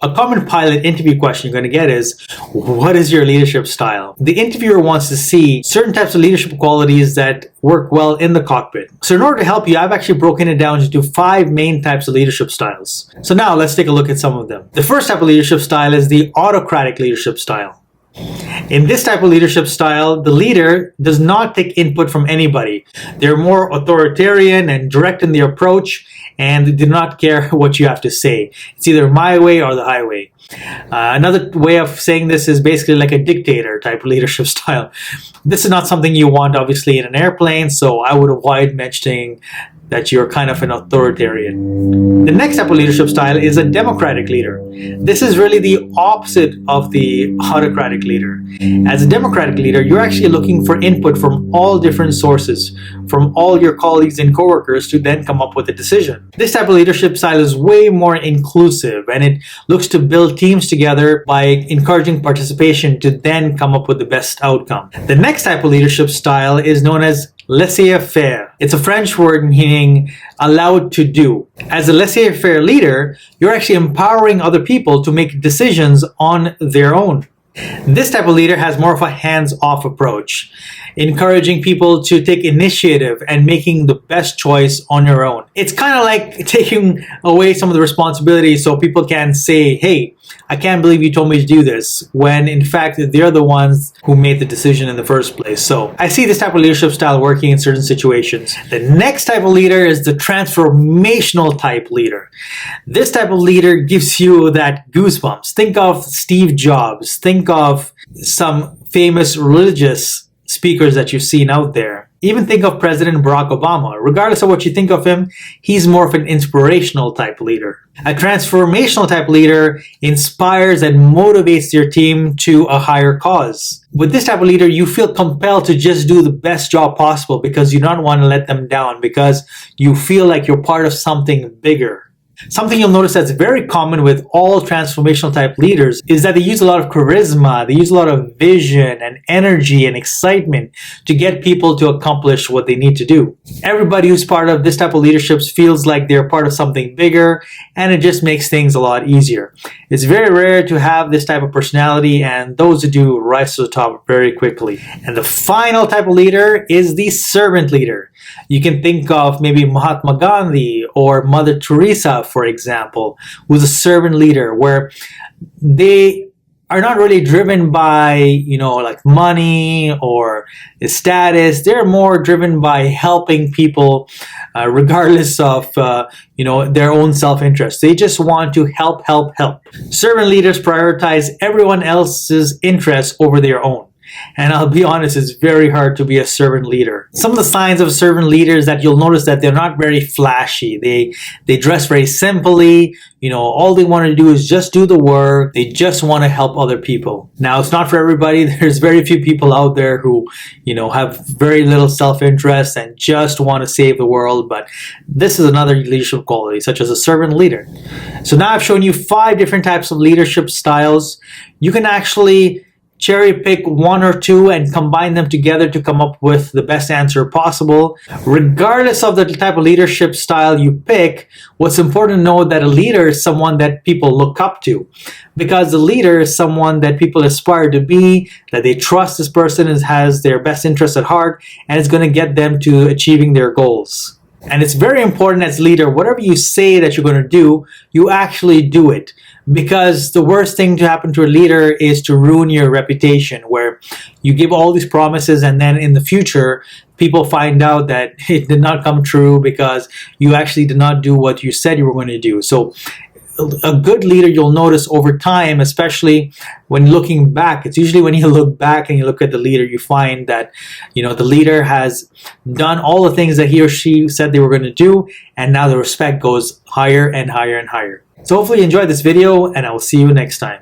A common pilot interview question you're going to get is, what is your leadership style? The interviewer wants to see certain types of leadership qualities that work well in the cockpit. So in order to help you, I've actually broken it down into 5 main types of leadership styles. So now let's take a look at some of them. The first type of leadership style is the autocratic leadership style. In this type of leadership style, the leader does not take input from anybody. They're more authoritarian and direct in their approach, and they do not care what you have to say. It's either my way or the highway. Another way of saying this is basically like a dictator type of leadership style. This is not something you want, obviously, in an airplane, so I would avoid mentioning that you're kind of an authoritarian. The next type of leadership style is a democratic leader. This is really the opposite of the autocratic leader. As a democratic leader, you're actually looking for input from all different sources, from all your colleagues and coworkers to then come up with a decision. This type of leadership style is way more inclusive, and it looks to build teams together by encouraging participation to then come up with the best outcome. The next type of leadership style is known as Laissez-faire. It's a French word meaning allowed to do. As a laissez-faire leader, you're actually empowering other people to make decisions on their own. This type of leader has more of a hands-off approach, encouraging people to take initiative and making the best choice on your own. It's kind of like taking away some of the responsibility so people can say, hey, I can't believe you told me to do this, when in fact they're the ones who made the decision in the first place. So I see this type of leadership style working in certain situations. The next type of leader is the transformational type leader. This type of leader gives you that goosebumps. Think of Steve Jobs. Think of some famous religious speakers that you've seen out there. Even think of President Barack Obama. Regardless of what you think of him, he's more of an inspirational type leader. A transformational type leader inspires and motivates your team to a higher cause. With this type of leader, you feel compelled to just do the best job possible because you don't want to let them down, because you feel like you're part of something bigger. Something you'll notice that's very common with all transformational type leaders is that they use a lot of charisma, they use a lot of vision and energy and excitement to get people to accomplish what they need to do. Everybody who's part of this type of leadership feels like they're part of something bigger, and it just makes things a lot easier. It's very rare to have this type of personality, and those who do rise to the top very quickly. And the final type of leader is the servant leader. You can think of maybe Mahatma Gandhi or Mother Teresa, for example, who's a servant leader, where they are not really driven by, like money or status. They're more driven by helping people, regardless of, their own self-interest. They just want to help. Servant leaders prioritize everyone else's interests over their own. And I'll be honest, it's very hard to be a servant leader. Some of the signs of servant leaders that you'll notice that they're not very flashy. They dress very simply. All they want to do is just do the work. They just want to help other people. Now, it's not for everybody. There's very few people out there who, have very little self-interest and just want to save the world. But this is another leadership quality, such as a servant leader. So now I've shown you 5 different types of leadership styles. You can actually cherry pick 1 or 2 and combine them together to come up with the best answer possible. Regardless of the type of leadership style you pick, what's important to know that a leader is someone that people look up to, because the leader is someone that people aspire to be, that they trust this person has their best interests at heart, and it's going to get them to achieving their goals. And it's very important as leader, whatever you say that you're going to do, you actually do it. Because the worst thing to happen to a leader is to ruin your reputation, where you give all these promises and then in the future, people find out that it did not come true because you actually did not do what you said you were going to do. So a good leader, you'll notice over time, especially when looking back, it's usually when you look back and you look at the leader, you find that, the leader has done all the things that he or she said they were going to do, and now the respect goes higher and higher and higher. So hopefully you enjoyed this video, and I will see you next time.